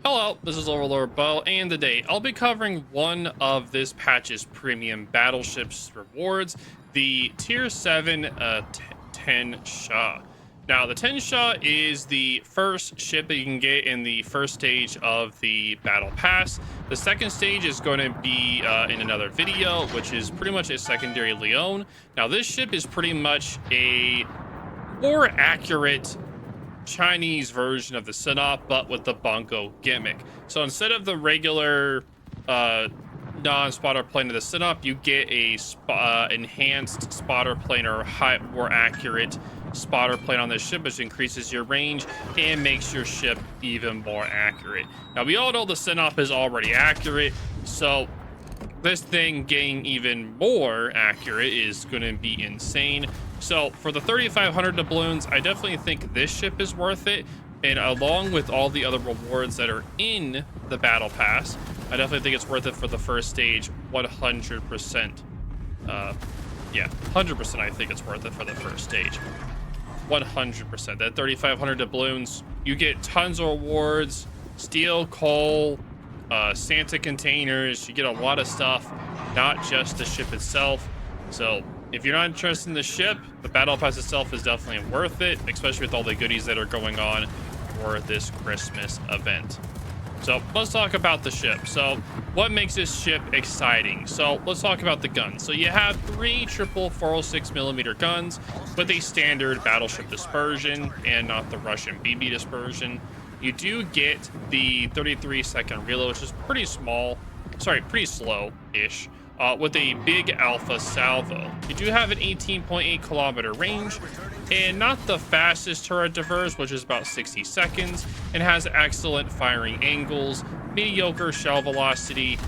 Hello, this is OverlordBou, and today I'll be covering one of this patch's premium battleships rewards, the Tier 7 Teng She. Now, the Teng She is the first ship that you can get in the first stage of the Battle Pass. The second stage is going to be in another video, which is pretty much a secondary Leon. Now, this ship is pretty much a more accurate Chinese version of the Sinop, but with the Bungo gimmick. So instead of the regular non-spotter plane of the Sinop, you get a enhanced spotter plane or more accurate spotter plane on this ship, which increases your range and makes your ship even more accurate. Now, we all know the Sinop is already accurate, so this thing getting even more accurate is going to be insane. So for the 3,500 doubloons, I definitely think this ship is worth it. And along with all the other rewards that are in the Battle Pass, I definitely think it's worth it for the first stage 100%. Yeah, 100% I think it's worth it for the first stage. 100%. That 3,500 doubloons, you get tons of rewards, steel, coal, Santa containers, you get a lot of stuff, not just the ship itself. So if you're not interested in the ship, the Battle Pass itself is definitely worth it, especially with all the goodies that are going on for this Christmas event. So let's talk about the ship. So what makes this ship exciting? So let's talk about the guns. So you have three triple 406mm guns with a standard battleship dispersion and not the Russian BB dispersion. You do get the 33-second reload, which is pretty slow-ish, with a big alpha salvo. You do have an 18.8 kilometer range and not the fastest turret diverse, which is about 60 seconds, and has excellent firing angles, mediocre shell velocity,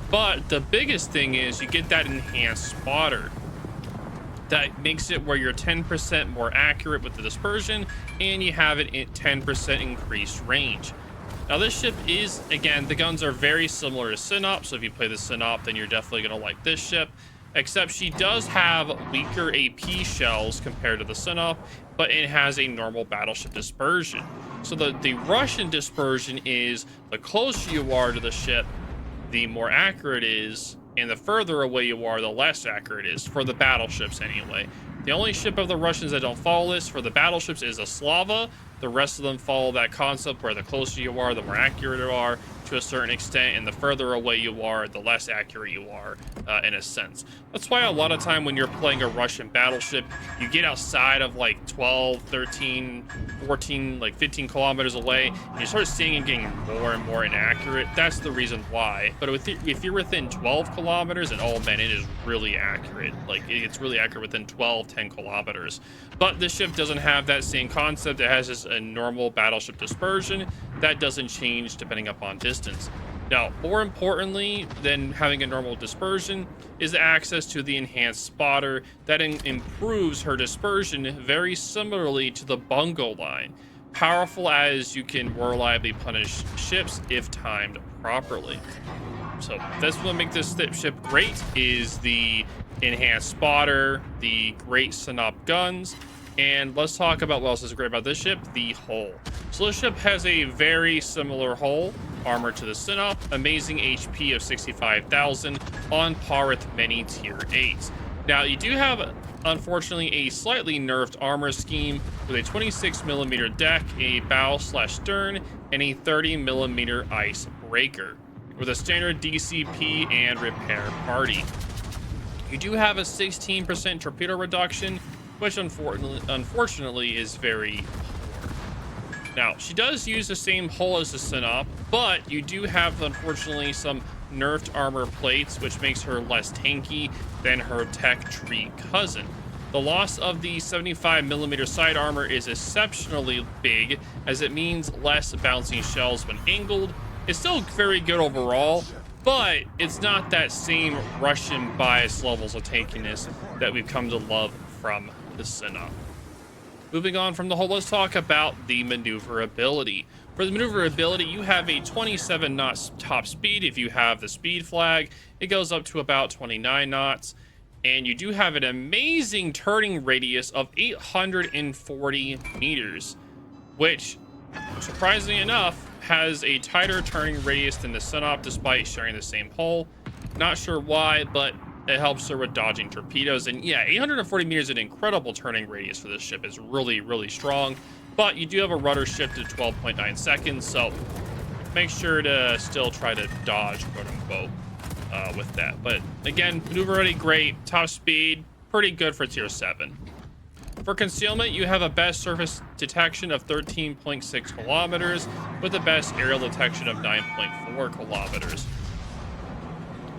but the biggest thing is you get that enhanced spotter. That makes it where you're 10% more accurate with the dispersion, and you have it at 10% increased range. Now, this ship is, again, the guns are very similar to Sinop, so if you play the Sinop, then you're definitely going to like this ship, except she does have weaker AP shells compared to the Sinop, but it has a normal battleship dispersion. So the Russian dispersion is the closer you are to the ship, the more accurate it is, and the further away you are, the less accurate it is, for the battleships anyway. The only ship of the Russians that don't follow this for the battleships is a Slava. The rest of them follow that concept where the closer you are, the more accurate you are to a certain extent, and the further away you are, the less accurate you are, in a sense. That's why a lot of time when you're playing a Russian battleship, you get outside of like 12, 13, 14, like 15 kilometers away, and you start seeing it getting more and more inaccurate. That's the reason why. But if you're within 12 kilometers, and oh man, it is really accurate. Like, it's really accurate within 12, 10 kilometers. But this ship doesn't have that same concept. It has just a normal battleship dispersion that doesn't change depending upon distance. Now, more importantly than having a normal dispersion is access to the enhanced spotter that improves her dispersion very similarly to the Bungo line. Powerful as you can more reliably punish ships if timed properly. So that's what makes this ship great, is the enhanced spotter, the great Sinop guns, and let's talk about what else is great about this ship, the hull. So this ship has a very similar hull, armor to the Sinop, amazing HP of 65,000, on par with many tier 8s. Now, you do have, unfortunately, a slightly nerfed armor scheme with a 26mm deck, a bow/stern, and a 30mm icebreaker, with a standard DCP and repair party. You do have a 16% torpedo reduction, which unfortunately is very poor. Now, she does use the same hull as the Sinop, but you do have, unfortunately, some nerfed armor plates, which makes her less tanky than her tech tree cousin. The loss of the 75mm side armor is exceptionally big, as it means less bouncing shells when angled. It's still very good overall, but it's not that same Russian bias levels of tankiness that we've come to love from the Sinop. Moving on from the hull, let's talk about the maneuverability. For the maneuverability, you have a 27 knots top speed. If you have the speed flag, it goes up to about 29 knots. And you do have an amazing turning radius of 840 meters, which, surprisingly enough, has a tighter turning radius than the Synop despite sharing the same hull. Not sure why, but it helps her with dodging torpedoes. And yeah, 840 meters is an incredible turning radius for this ship. It's really, really strong. But you do have a rudder shift to 12.9 seconds, so make sure to still try to dodge, quote unquote, with that. But again, maneuverability great, top speed, pretty good for tier 7. For concealment, you have a best surface detection of 13.6 kilometers with the best aerial detection of 9.4 kilometers.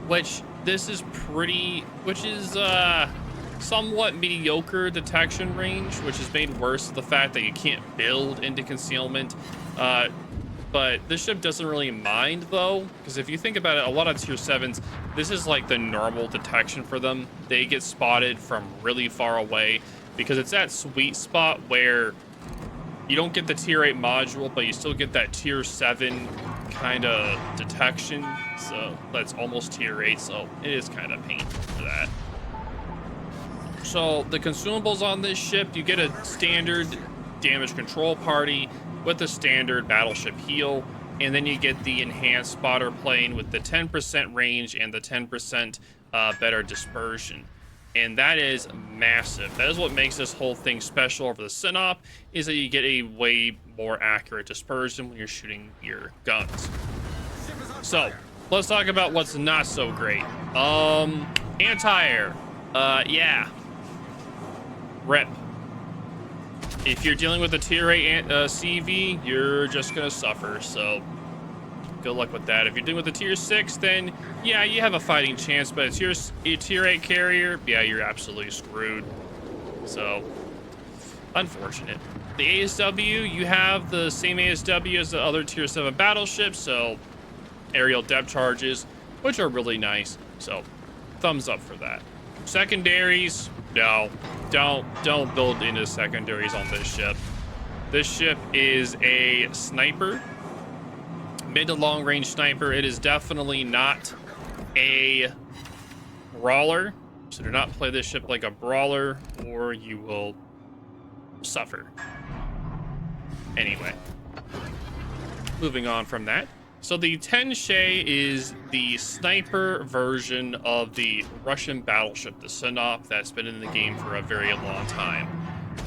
Which this is somewhat mediocre detection range, which is made worse with the fact that you can't build into concealment. But this ship doesn't really mind though, because if you think about it, a lot of tier 7s, this is like the normal detection for them. They get spotted from really far away because it's that sweet spot where you don't get the tier 8 module, but you still get that tier 7 kind of detection. So that's almost tier 8, so it is kind of painful for that. So the consumables on this ship, you get a standard damage control party with the standard battleship heal, and then you get the enhanced spotter plane with the 10% range and the 10% better dispersion. And that is massive. That is what makes this whole thing special over the Synop, is that you get a way more accurate dispersion when you're shooting your guns. So let's talk about what's not so great. Anti-air. Yeah. Rip. If you're dealing with a tier 8 CV, you're just gonna suffer, so good luck with that. If you're dealing with a tier 6, then yeah, you have a fighting chance, but a tier 8 carrier, yeah, you're absolutely screwed. So, unfortunate. The ASW, you have the same ASW as the other tier 7 battleships, so aerial depth charges, which are really nice, so thumbs up for that. Secondaries, no, don't build into secondaries on this ship. This ship is a sniper, mid to long range sniper. It is definitely not a brawler, so do not play this ship like a brawler or you will suffer. Anyway, moving on from that. So the Teng She is the sniper version of the Russian battleship, the Synop, that's been in the game for a very long time.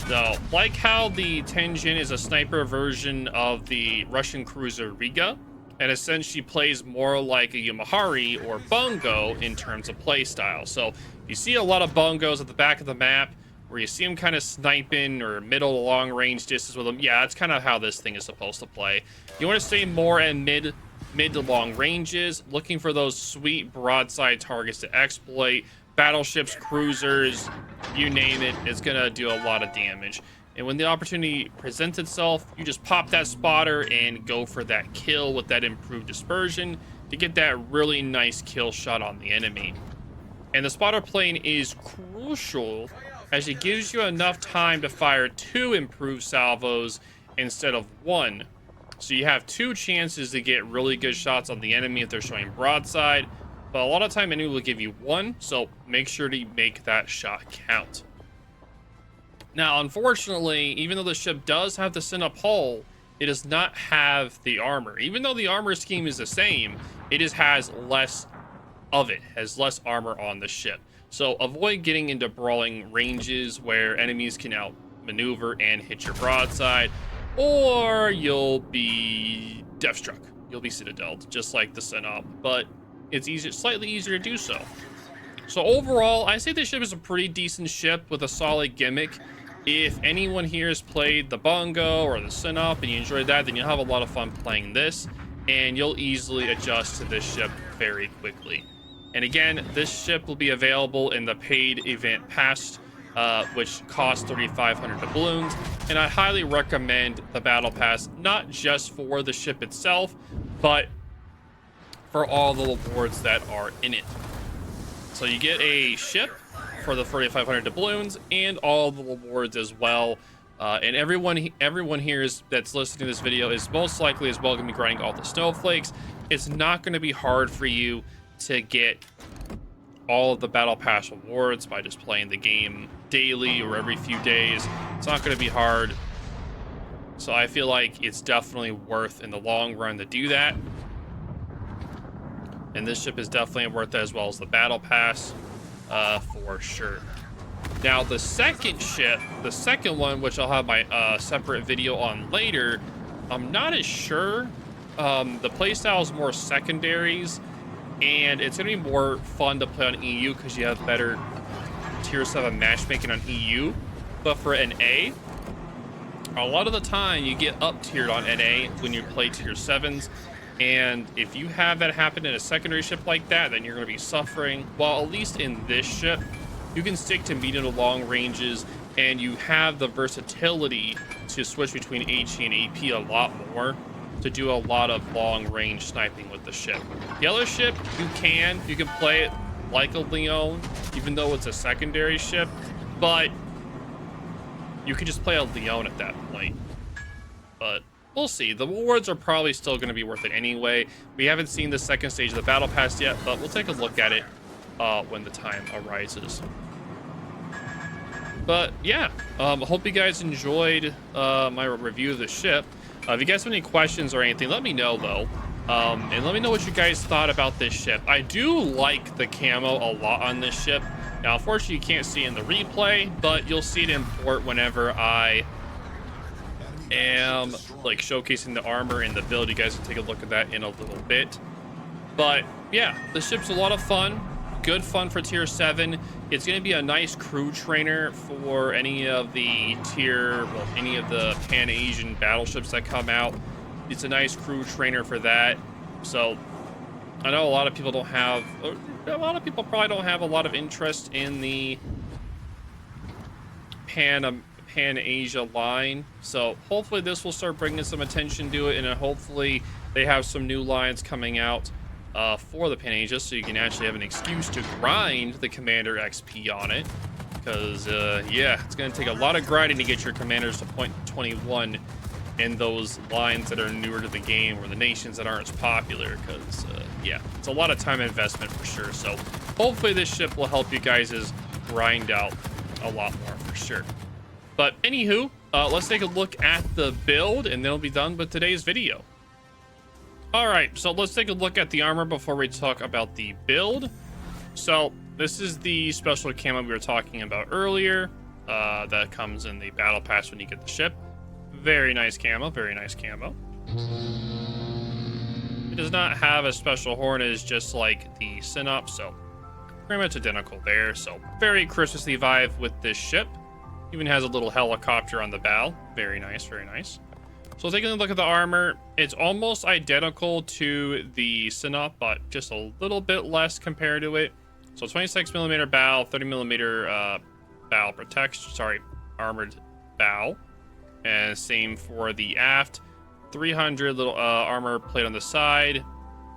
So, like how the Teng She is a sniper version of the Russian cruiser Riga, and essentially plays more like a Yamahari or Bungo in terms of playstyle. So you see a lot of Bungos at the back of the map where you see them kind of sniping or middle to long range distance with them. Yeah, that's kind of how this thing is supposed to play. You want to stay more at mid to long ranges, looking for those sweet broadside targets to exploit. Battleships, cruisers, you name it, it's gonna do a lot of damage. And when the opportunity presents itself, you just pop that spotter and go for that kill with that improved dispersion to get that really nice kill shot on the enemy. And the spotter plane is crucial as it gives you enough time to fire 2 improved salvos instead of 1. So you have 2 chances to get really good shots on the enemy if they're showing broadside, but a lot of time enemy will give you 1, so make sure to make that shot count. Now, unfortunately, even though the ship does have the Synop hull, it does not have the armor. Even though the armor scheme is the same, it just has less of it, has less armor on the ship. So avoid getting into brawling ranges where enemies can outmaneuver and hit your broadside, or you'll be deathstruck. You'll be citadeled, just like the Synop, but it's easier, slightly easier to do so. So overall, I say this ship is a pretty decent ship with a solid gimmick. If anyone here has played the Bungo or the Synop and you enjoyed that, then you'll have a lot of fun playing this, and you'll easily adjust to this ship very quickly. And again, this ship will be available in the paid event pass, which costs 3,500 doubloons, and I highly recommend the battle pass, not just for the ship itself, but for all the rewards that are in it. So you get a ship for the 3,500 doubloons and all the rewards as well. And everyone here that's listening to this video is most likely as well going to be grinding all the snowflakes. It's not going to be hard for you to get all of the battle pass rewards by just playing the game daily or every few days. It's not going to be hard. So I feel like it's definitely worth in the long run to do that. And this ship is definitely worth it, as well as the battle pass, for sure. Now the second ship, the second one, which I'll have my separate video on later, I'm not as sure. The playstyle is more secondaries, and it's gonna be more fun to play on EU because you have better tier 7 matchmaking on EU. But for NA, a lot of the time you get up tiered on NA when you play tier 7s. And if you have that happen in a secondary ship like that, then you're going to be suffering. While at least in this ship, you can stick to medium to long ranges, and you have the versatility to switch between HE and AP a lot more to do a lot of long range sniping with the ship. The other ship, you can play it like a Leon, even though it's a secondary ship, but you could just play a Leon at that point. But we'll see. The rewards are probably still going to be worth it anyway. We haven't seen the second stage of the battle pass yet, but we'll take a look at it when the time arises. But yeah, I hope you guys enjoyed my review of the ship. If you guys have any questions or anything, let me know though. And let me know what you guys thought about this ship. I do like the camo a lot on this ship. Now, unfortunately, you can't see it in the replay, but you'll see it in port whenever I am like showcasing the armor and the build. You guys can take a look at that in a little bit. But yeah, the ship's a lot of fun. Good fun for tier 7. It's going to be a nice crew trainer for any of the any of the Pan-Asian battleships that come out. It's a nice crew trainer for that. So I know a lot of people don't have, a lot of people probably don't have a lot of interest in the Pan-Asia line. So hopefully this will start bringing some attention to it, and then hopefully they have some new lines coming out for the Pan-Asia, so you can actually have an excuse to grind the Commander XP on it. Because, yeah, it's going to take a lot of grinding to get your commanders to point 21 in those lines that are newer to the game, or the nations that aren't as popular. Because, yeah, it's a lot of time investment for sure. So hopefully this ship will help you guys grind out a lot more for sure. But anywho, let's take a look at the build, and then we'll be done with today's video. All right, so let's take a look at the armor before we talk about the build. So this is the special camo we were talking about earlier. That comes in the battle pass when you get the ship. Very nice camo, very nice camo. It does not have a special horn, it is just like the Synop, so pretty much identical there. So very Christmassy vibe with this ship. Even has a little helicopter on the bow. Very nice, very nice. So taking a look at the armor, it's almost identical to the Synop, but just a little bit less compared to it. So 26mm bow, 30mm bow protection, sorry, armored bow. And same for the aft. 300 little armor plate on the side,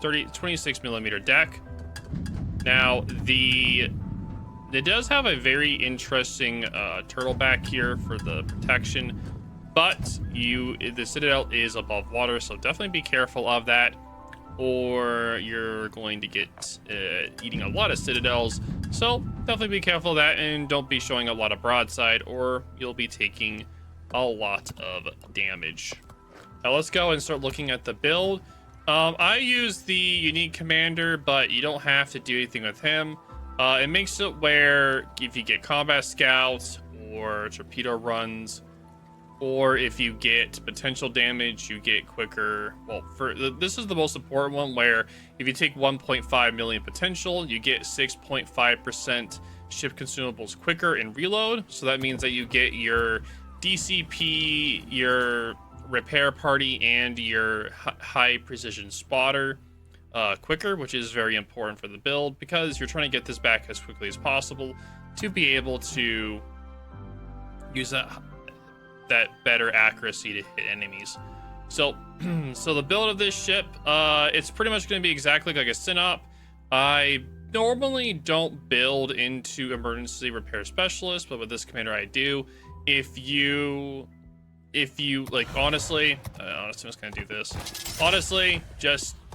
26mm deck. Now, it does have a very interesting turtle back here for the protection, but the Citadel is above water, so definitely be careful of that, or you're going to get eating a lot of Citadels. So definitely be careful of that, and don't be showing a lot of broadside, or you'll be taking a lot of damage. Now let's go and start looking at the build. I use the unique commander, but you don't have to do anything with him. It makes it where if you get combat scouts or torpedo runs, or if you get potential damage, you get quicker. Well, this is the most important one, where if you take 1.5 million potential, you get 6.5% ship consumables quicker in reload. So that means that you get your DCP, your repair party, and your high precision spotter quicker, which is very important for the build, because you're trying to get this back as quickly as possible to be able to use that better accuracy to hit enemies. So so the build of this ship, it's pretty much going to be exactly like a Synop. I normally don't build into emergency repair specialist, but with this commander I do. If you like, honestly, I'm just gonna do this. Honestly,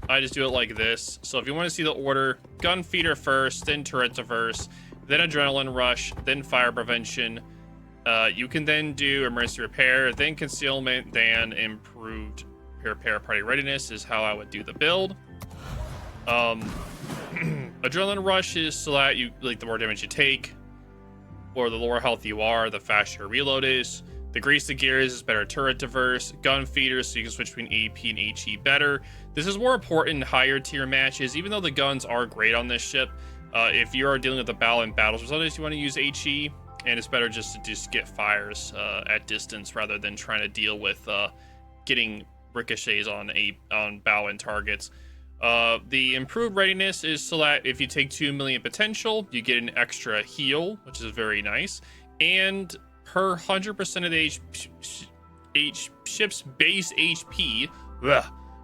I just do it like this. So if you want to see the order, gun feeder first, then turret diverse, then adrenaline rush, then fire prevention, You can then do emergency repair, then concealment, then improved repair party readiness is how I would do the build. Adrenaline rush is so that you like the more damage you take, or the lower health you are, the faster your reload is. The grease the gears is better turret diverse. Gun feeders so you can switch between AP and HE better. This is more important in higher tier matches, even though the guns are great on this ship. If you are dealing with the battle in battles, sometimes you want to use HE, and it's better just to get fires at distance rather than trying to deal with getting ricochets on bow and targets. The improved readiness is so that if you take 2 million potential, you get an extra heal, which is very nice. And per 100% of the ship's base HP,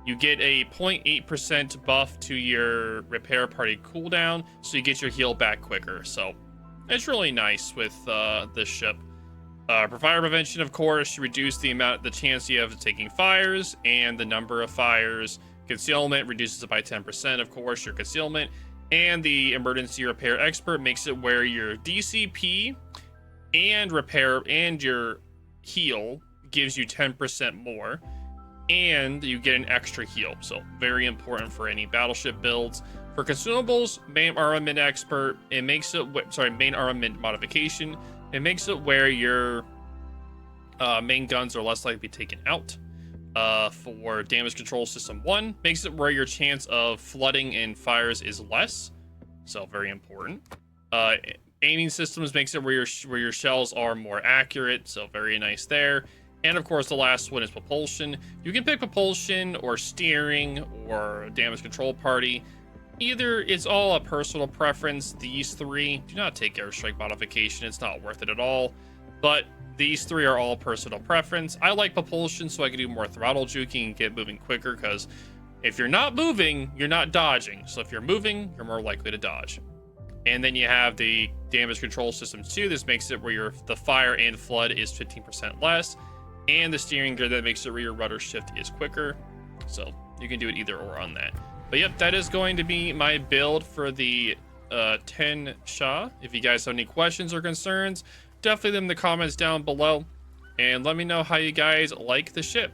you get a 0.8% buff to your repair party cooldown, so you get your heal back quicker. So it's really nice with this ship. For fire prevention, of course, you reduce the chance you have of taking fires and the number of fires. Concealment reduces it by 10%, of course, your concealment. And the emergency repair expert makes it where your DCP and repair and your heal gives you 10% more. And you get an extra heal. So very important for any battleship builds. For consumables, main armament expert, it makes it, main armament modification. It makes it where your main guns are less likely to be taken out. For damage control system 1, makes it where your chance of flooding and fires is less. So very important. Aiming systems makes it where your shells are more accurate. So very nice there. And of course, the last one is propulsion. You can pick propulsion or steering or damage control party. Either it's all a personal preference. These three do not take airstrike modification. It's not worth it at all. But these three are all personal preference. I like propulsion so I can do more throttle juking and get moving quicker, because if you're not moving, you're not dodging. So if you're moving, you're more likely to dodge. And then you have the damage control system 2. This makes it where the fire and flood is 15% less. And the steering gear that makes it where your rudder shift is quicker. So you can do it either or on that. But yep, that is going to be my build for the Teng She. If you guys have any questions or concerns, definitely leave them in the comments down below. And let me know how you guys like the ship.